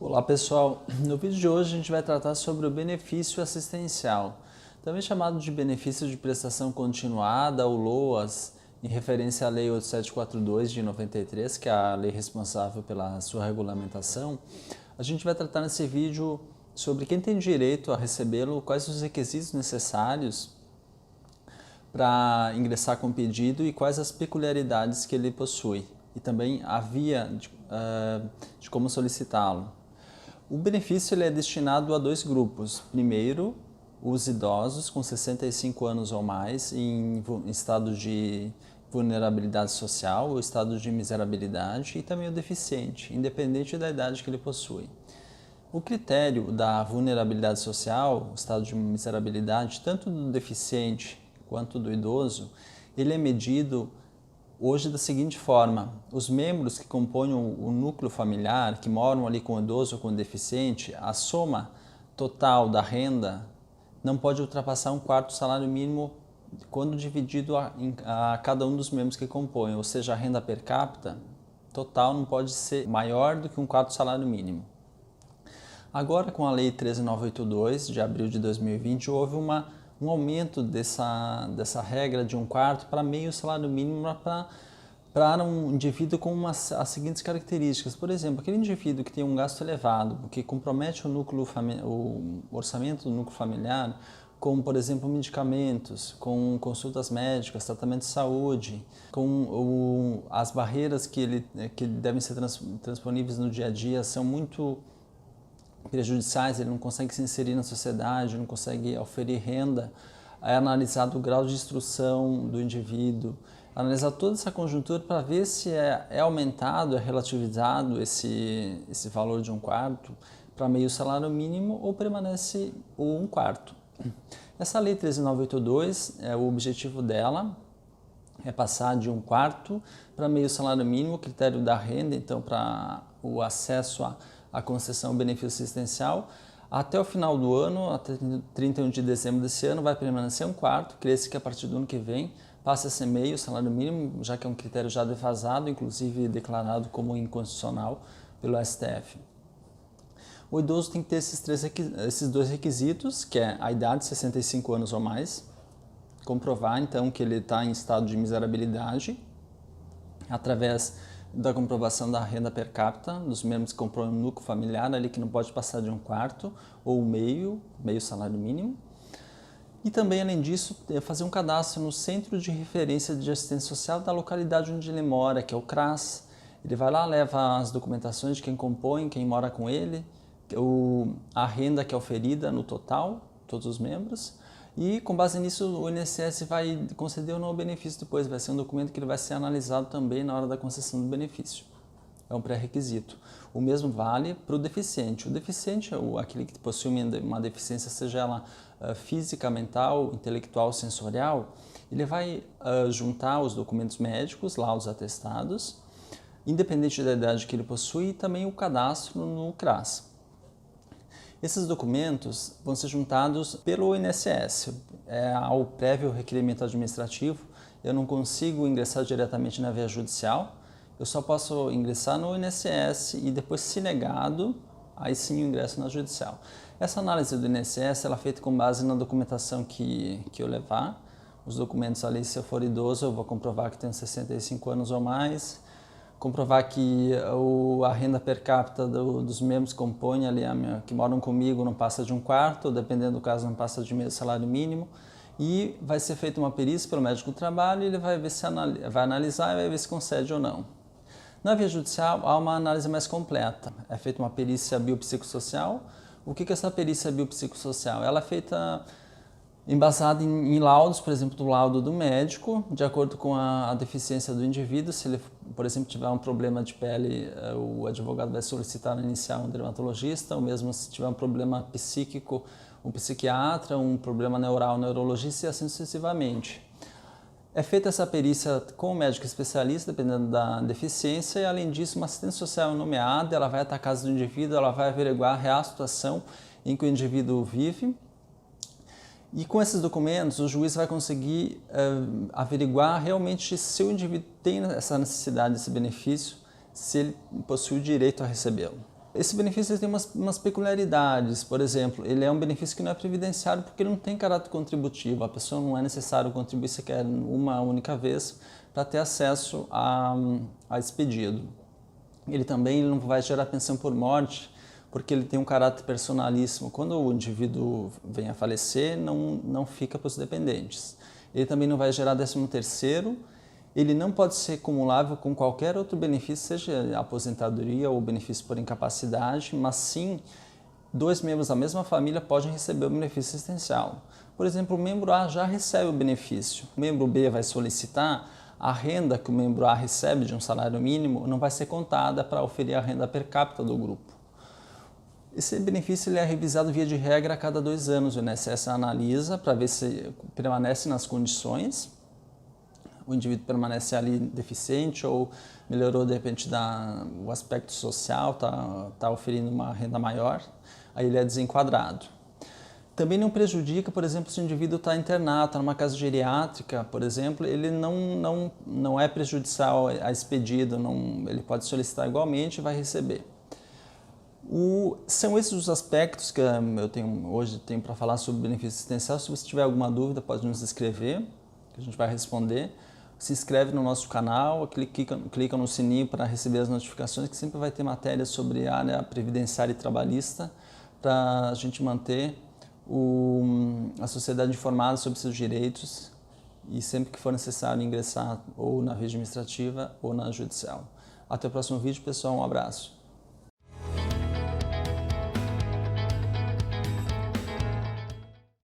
Olá pessoal, no vídeo de hoje a gente vai tratar sobre o benefício assistencial, também chamado de benefício de prestação continuada ou LOAS, em referência à Lei 8742 de 93, que é a lei responsável pela sua regulamentação. A gente vai tratar nesse vídeo sobre quem tem direito a recebê-lo, quais os requisitos necessários para ingressar com o pedido e quais as peculiaridades que ele possui, e também a via de como solicitá-lo. O benefício ele é destinado a dois grupos. Primeiro, os idosos com 65 anos ou mais em estado de vulnerabilidade social ou estado de miserabilidade, e também o deficiente, independente da idade que ele possui. O critério da vulnerabilidade social, o estado de miserabilidade, tanto do deficiente quanto do idoso, ele é medido hoje da seguinte forma: os membros que compõem o núcleo familiar, que moram ali com o idoso ou com o deficiente, a soma total da renda não pode ultrapassar um quarto salário mínimo quando dividido a cada um dos membros que compõem, ou seja, a renda per capita total não pode ser maior do que um quarto salário mínimo. Agora, com a Lei 13982, de abril de 2020, houve um aumento dessa regra de um quarto para meio salário mínimo para um indivíduo com as seguintes características. Por exemplo, aquele indivíduo que tem um gasto elevado, que compromete o orçamento do núcleo familiar, como, por exemplo, medicamentos, com consultas médicas, tratamento de saúde, com as barreiras que devem ser transponíveis no dia a dia são muito prejudiciais, ele não consegue se inserir na sociedade, não consegue oferir renda. É analisado o grau de instrução do indivíduo, analisar toda essa conjuntura para ver se é aumentado, é relativizado esse valor de um quarto para meio salário mínimo ou permanece um quarto. Essa lei 13982, o objetivo dela é passar de um quarto para meio salário mínimo, o critério da renda, então, para o acesso à concessão benefício assistencial. Até o final do ano, até 31 de dezembro desse ano, vai permanecer um quarto, cresce que a partir do ano que vem passa a ser meio salário mínimo, já que é um critério já defasado, inclusive declarado como inconstitucional pelo STF. O idoso tem que ter esses dois requisitos, que é a idade de 65 anos ou mais, comprovar então que ele está em estado de miserabilidade através da comprovação da renda per capita dos membros que compõem o núcleo familiar, ali que não pode passar de um quarto ou meio salário mínimo. E também, além disso, fazer um cadastro no Centro de Referência de Assistência Social da localidade onde ele mora, que é o CRAS. Ele vai lá, leva as documentações de quem compõe, quem mora com ele, a renda que é oferida no total, todos os membros, e com base nisso o INSS vai conceder ou não o benefício depois, vai ser um documento que ele vai ser analisado também na hora da concessão do benefício. É um pré-requisito. O mesmo vale para o deficiente. O deficiente é aquele que possui uma deficiência, seja ela física, mental, intelectual, sensorial, ele vai juntar os documentos médicos, lá os atestados, independente da idade que ele possui, e também o cadastro no CRAS. Esses documentos vão ser juntados pelo INSS, ao prévio requerimento administrativo. Eu não consigo ingressar diretamente na via judicial, eu só posso ingressar no INSS e depois, se negado, aí sim eu ingresso na judicial. Essa análise do INSS ela é feita com base na documentação que eu levar. Os documentos ali, se eu for idoso, eu vou comprovar que tenho 65 anos ou mais, comprovar que a renda per capita dos membros que compõem ali, que moram comigo, não passa de um quarto, ou dependendo do caso, não passa de meio salário mínimo. E vai ser feita uma perícia pelo médico do trabalho e ele vai ver vai analisar e vai ver se concede ou não. Na via judicial, há uma análise mais completa. É feita uma perícia biopsicossocial. O que é essa perícia biopsicossocial? Ela é feita embasada em laudos, por exemplo, do laudo do médico, de acordo com a deficiência do indivíduo. Se ele, por exemplo, tiver um problema de pele, o advogado vai solicitar iniciar um dermatologista, ou mesmo se tiver um problema psíquico, um psiquiatra, um problema neural, um neurologista, e assim sucessivamente. É feita essa perícia com o médico especialista, dependendo da deficiência, e além disso, uma assistente social é nomeada, ela vai até a casa do indivíduo, ela vai averiguar a real situação em que o indivíduo vive. E com esses documentos, o juiz vai conseguir averiguar realmente se o indivíduo tem essa necessidade, esse benefício, se ele possui o direito a recebê-lo. Esse benefício tem umas peculiaridades. Por exemplo, ele é um benefício que não é previdenciário porque ele não tem caráter contributivo. A pessoa não é necessário contribuir sequer uma única vez para ter acesso a esse pedido. Ele também não vai gerar pensão por morte, porque ele tem um caráter personalíssimo. Quando o indivíduo vem a falecer, não fica para os dependentes. Ele também não vai gerar 13º. Ele não pode ser cumulável com qualquer outro benefício, seja aposentadoria ou benefício por incapacidade, mas sim, 2 membros da mesma família podem receber o benefício assistencial. Por exemplo, o membro A já recebe o benefício, o membro B vai solicitar, a renda que o membro A recebe de um salário mínimo não vai ser contada para oferir a renda per capita do grupo. Esse benefício ele é revisado via de regra a cada 2 anos. O INSS analisa para ver se permanece nas condições. O indivíduo permanece ali deficiente ou melhorou de repente o aspecto social, tá oferindo uma renda maior, aí ele é desenquadrado. Também não prejudica, por exemplo, se o indivíduo está internado, está numa casa geriátrica, por exemplo, ele não é prejudicial a esse pedido, ele pode solicitar igualmente e vai receber. São esses os aspectos que hoje tenho para falar sobre o benefício assistencial. Se você tiver alguma dúvida, pode nos escrever, que a gente vai responder. Se inscreve no nosso canal, clica no sininho para receber as notificações, que sempre vai ter matéria sobre a área previdenciária e trabalhista, para a gente manter a sociedade informada sobre seus direitos e sempre que for necessário ingressar ou na via administrativa ou na judicial. Até o próximo vídeo, pessoal. Um abraço.